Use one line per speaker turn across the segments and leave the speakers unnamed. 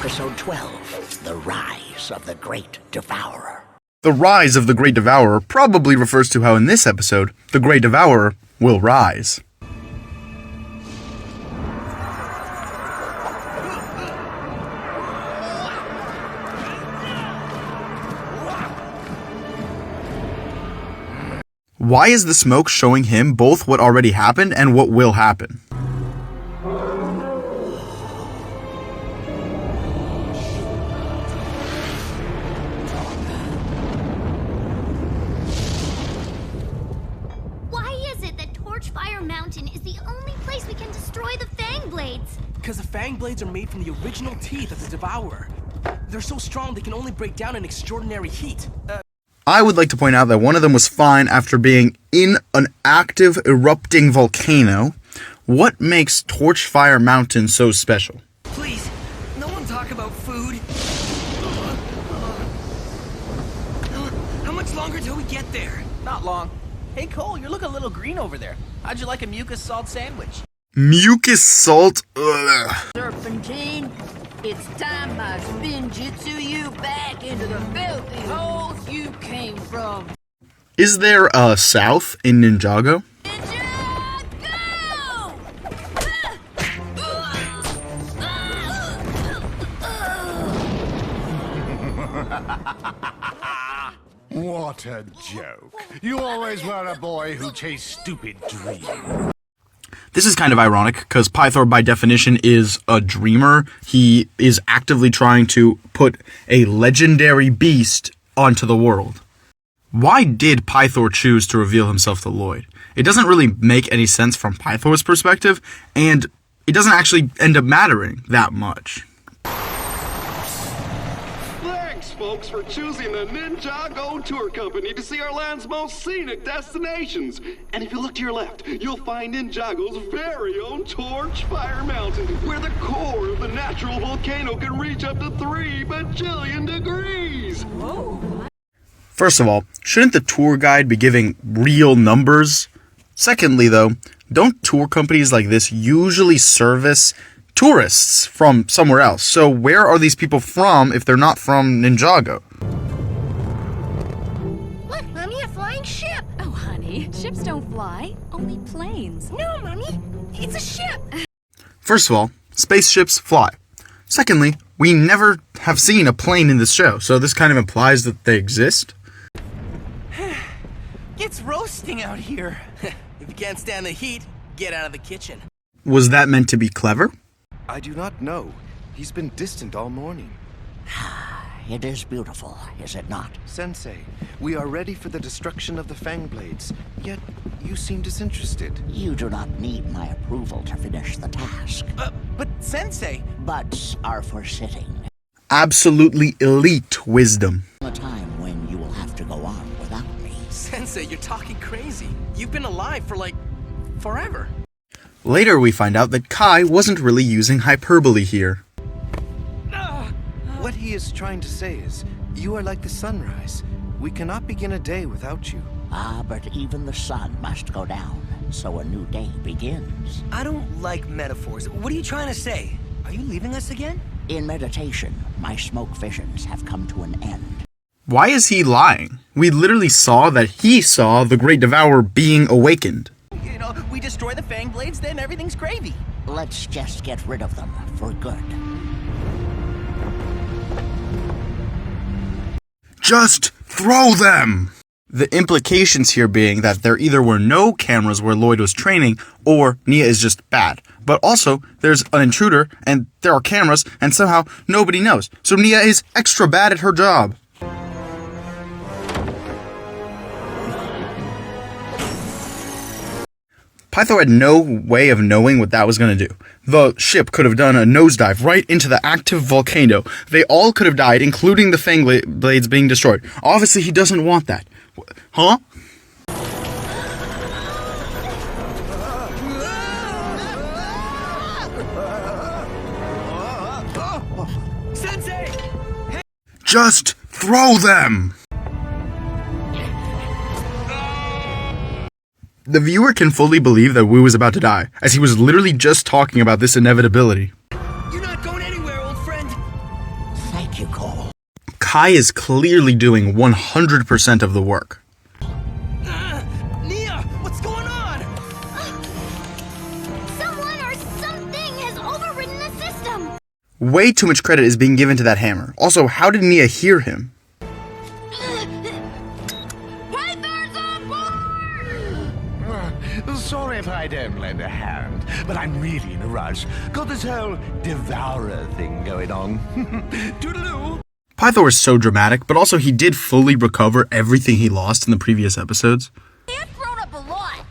Episode 12, The Rise of the Great Devourer.
The rise of the Great Devourer probably refers to how in this episode, the Great Devourer will rise. Why is the smoke showing him both what already happened and what will happen?
Mountain is the only place we can destroy the Fang Blades.
Because the Fang Blades are made from the original teeth of the Devourer. They're so strong they can only break down in extraordinary heat.
I would like to point out that one of them was fine after being in an active, erupting volcano. What makes Torchfire Mountain so special?
Please, no one talk about food. How much longer till we get there?
Not long. Hey Cole, you're looking a little green over there. How'd you like a mucus salt sandwich?
Mucus salt? Ugh.
Serpentine, it's time I spin jitsu you back into the filthy holes you came from.
Is there a south in Ninjago?
What a joke. You always were a boy who chased stupid dreams.
This is kind of ironic, because Pythor by definition is a dreamer. He is actively trying to put a legendary beast onto the world. Why did Pythor choose to reveal himself to Lloyd? It doesn't really make any sense from Pythor's perspective, and it doesn't actually end up mattering that much.
Folks, for choosing the Ninjago Tour Company to see our land's most scenic destinations. And if you look to your left, you'll find Ninjago's very own Torchfire Mountain, where the core of the natural volcano can reach up to 3 bajillion degrees.
Whoa.
First of all, shouldn't the tour guide be giving real numbers? Secondly, though, don't tour companies like this usually service tourists from somewhere else? So where are these people from if they're not from Ninjago?
Look, Mommy, a flying ship.
Oh, honey, ships don't fly, only planes.
No, Mommy, it's a ship.
First of all, spaceships fly. Secondly, we never have seen a plane in this show, so this kind of implies that they exist.
It's roasting out here.
If you can't stand the heat, get out of the kitchen.
Was that meant to be clever?
I do not know. He's been distant all morning.
It is beautiful, is it not?
Sensei, we are ready for the destruction of the Fang Blades, yet you seem disinterested.
You do not need my approval to finish the task.
But Sensei...
Buts are for sitting.
Absolutely elite wisdom.
A time when you will have to go on without me.
Sensei, you're talking crazy. You've been alive for, like, forever.
Later we find out that Kai wasn't really using hyperbole here.
What he is trying to say is, you are like the sunrise. We cannot begin a day without you.
Ah, but even the sun must go down, so a new day begins.
I don't like metaphors. What are you trying to say? Are you leaving us again?
In meditation, my smoke visions have come to an end.
Why is he lying? We literally saw that he saw the Great Devourer being awakened.
You know, we destroy the Fang Blades, then everything's gravy.
Let's just get rid of them for good.
Just throw them! The implications here being that there either were no cameras where Lloyd was training, or Nia is just bad. But also, there's an intruder, and there are cameras, and somehow nobody knows. So Nia is extra bad at her job. Pythor had no way of knowing what that was going to do. The ship could have done a nosedive right into the active volcano. They all could have died, including the Fang Blades being destroyed. Obviously, he doesn't want that. Huh?
Sensei!
Just throw them! The viewer can fully believe that Wu is about to die, as he was literally just talking about this inevitability.
You're not going anywhere, old friend.
Thank you, Cole.
Kai is clearly doing 100% of the work.
Nia, what's going on?
Someone or something has overridden the system.
Way too much credit is being given to that hammer. Also, how did Nia hear him?
Python's on board!
Sorry if I don't lend a hand, but I'm really in a rush. Got this whole Devourer thing going on. Toodaloo!
Pythor is so dramatic, but also he did fully recover everything he lost in the previous episodes.
I've thrown up a lot.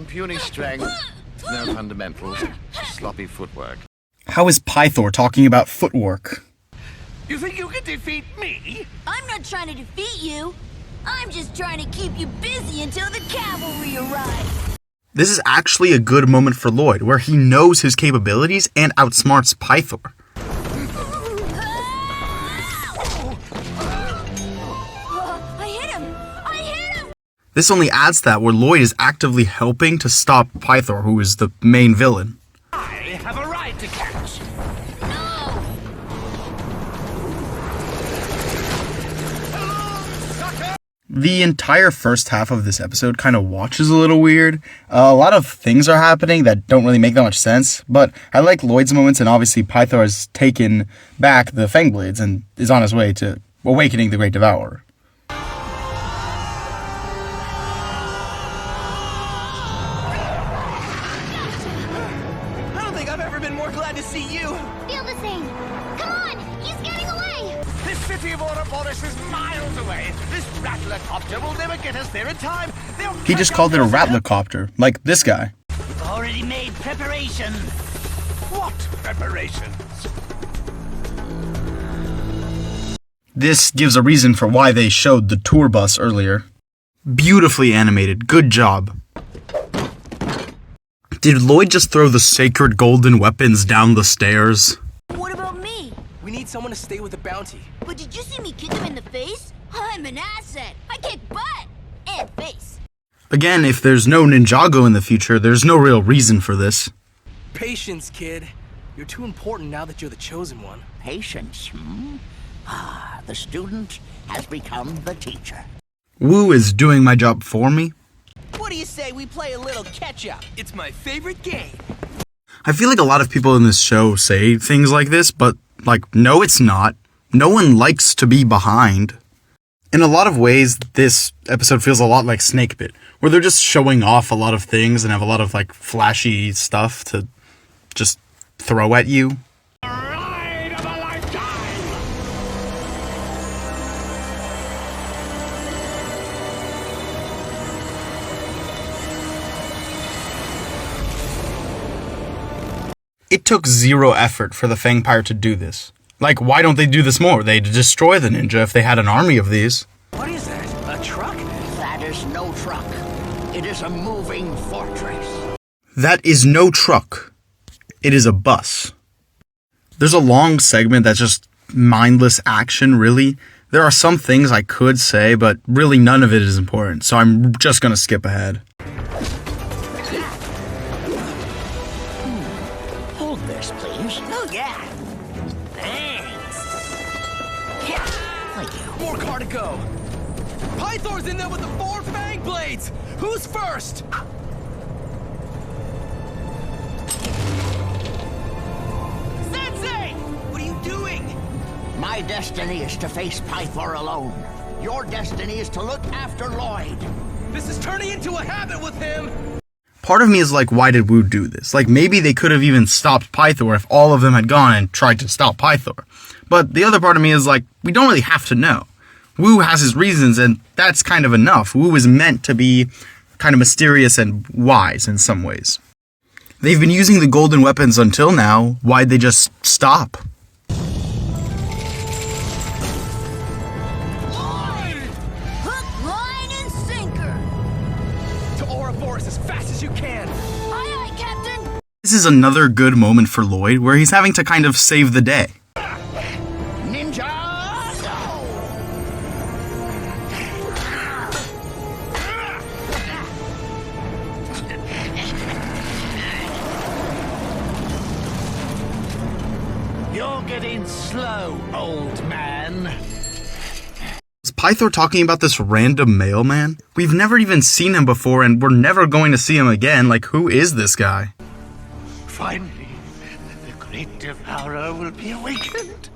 Puny strength, no fundamentals, sloppy footwork.
How is Pythor talking about footwork?
You think you can defeat me?
I'm not trying to defeat you. I'm just trying to keep you busy until the cavalry arrives.
This is actually a good moment for Lloyd, where he knows his capabilities and outsmarts Pythor.
I hit him!
This only adds to that, where Lloyd is actively helping to stop Pythor, who is the main villain.
I have a ride to catch.
The entire first half of this episode kind of watches a little weird. A lot of things are happening that don't really make that much sense, but I like Lloyd's moments, and obviously Pythor has taken back the Fangblades and is on his way to awakening the Great Devourer.
I don't think I've ever been more glad to see you.
Feel the same. Come on, he's getting away.
This city of Ouroboros is miles away. This rattler-copter will never get us there in time.
He just called it a rattler-copter, like this guy.
We've already made preparations.
What preparations?
This gives a reason for why they showed the tour bus earlier. Beautifully animated, good job. Did Lloyd just throw the sacred golden weapons down the stairs?
What about me?
We need someone to stay with the bounty.
But did you see me kick him in the face? I'm an asset. I kick butt and face.
Again, if there's no Ninjago in the future, there's no real reason for this.
Patience, kid. You're too important now that you're the chosen one.
Patience, the student has become the teacher.
Wu is doing my job for me.
What do you say we play a little catch-up?
It's my favorite game.
I feel like a lot of people in this show say things like this, but, no, it's not. No one likes to be behind. In a lot of ways, this episode feels a lot like Snakebit, where they're just showing off a lot of things and have a lot of, flashy stuff to just throw at you.
Ride of a lifetime!
It took zero effort for the Fangpire to do this. Why don't they do this more? They'd destroy the ninja if they had an army of these.
What is that? A truck?
That is no truck. It is a moving fortress.
That is no truck. It is a bus. There's a long segment that's just mindless action, really. There are some things I could say, but really none of it is important, so I'm just gonna skip ahead.
Hold this, please.
Oh, yeah.
Thank you.
More car to go. Pythor's in there with the 4 fang blades. Who's first? Sensei! What are you doing?
My destiny is to face Pythor alone. Your destiny is to look after Lloyd.
This is turning into a habit with him.
Part of me is why did Wu do this? Maybe they could have even stopped Pythor if all of them had gone and tried to stop Pythor. But the other part of me is we don't really have to know. Wu has his reasons, and that's kind of enough. Wu is meant to be kind of mysterious and wise in some ways. They've been using the golden weapons until now. Why'd they just stop?
Hook, line, and sinker.
To Ouroboros as fast as you can.
Aye, aye, Captain.
This is another good moment for Lloyd, where he's having to kind of save the day.
Ninjago!
You're getting slow, old man.
Is Pythor talking about this random mailman? We've never even seen him before, and we're never going to see him again. Like, who is this guy?
Finally, the great Devourer will be awakened.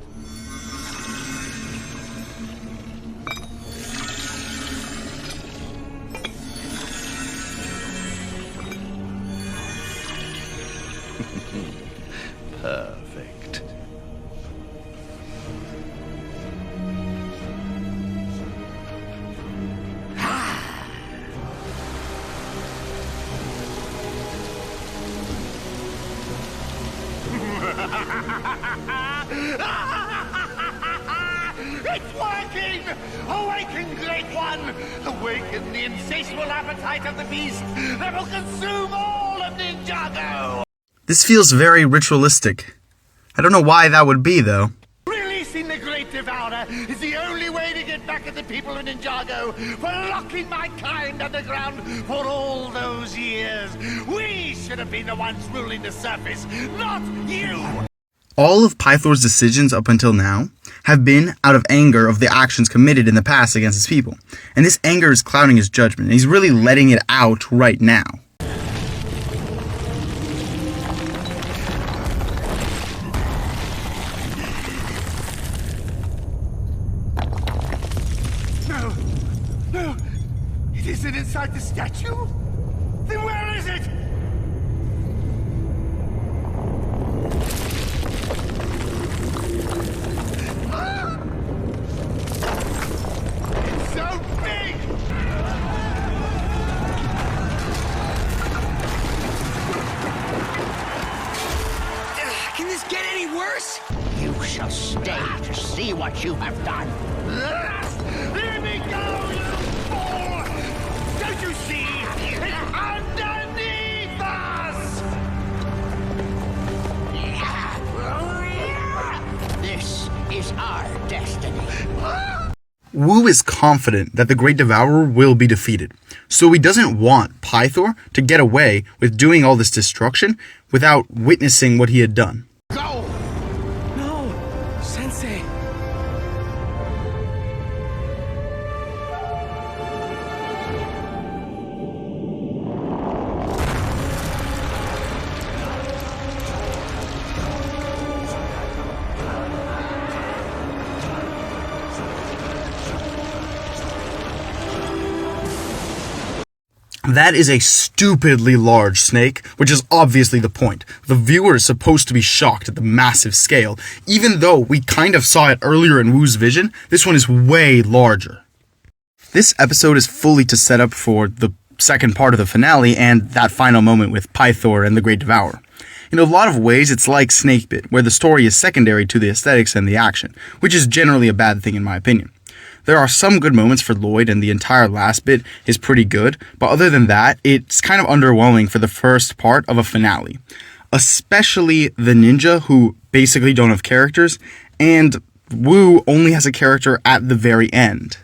Perfect. It's working! Awaken, Great One! Awaken the insatiable appetite of the beast that will consume all of Ninjago!
This feels very ritualistic. I don't know why that would be, though.
Releasing the Great Devourer is the only way to get back at the people of Ninjago for locking my kind underground for all those years. We should have been the ones ruling the surface, not you!
All of Pythor's decisions up until now have been out of anger of the actions committed in the past against his people. And this anger is clouding his judgment, and he's really letting it out right now.
No! It isn't inside the statue? Then where is it? Ah! It's so big!
Can this get any worse?
You shall stay to see what you have done.
Let me go, you fool! Don't you see? It's underneath us!
This is our destiny.
Wu is confident that the Great Devourer will be defeated, so he doesn't want Pythor to get away with doing all this destruction without witnessing what he had done.
Go!
No, Sensei.
That is a stupidly large snake, which is obviously the point. The viewer is supposed to be shocked at the massive scale. Even though we kind of saw it earlier in Wu's vision, this one is way larger. This episode is fully to set up for the second part of the finale and that final moment with Pythor and the Great Devourer. In a lot of ways, it's like Snakebit, where the story is secondary to the aesthetics and the action, which is generally a bad thing in my opinion. There are some good moments for Lloyd, and the entire last bit is pretty good, but other than that, it's kind of underwhelming for the first part of a finale. Especially the ninja, who basically don't have characters, and Wu only has a character at the very end.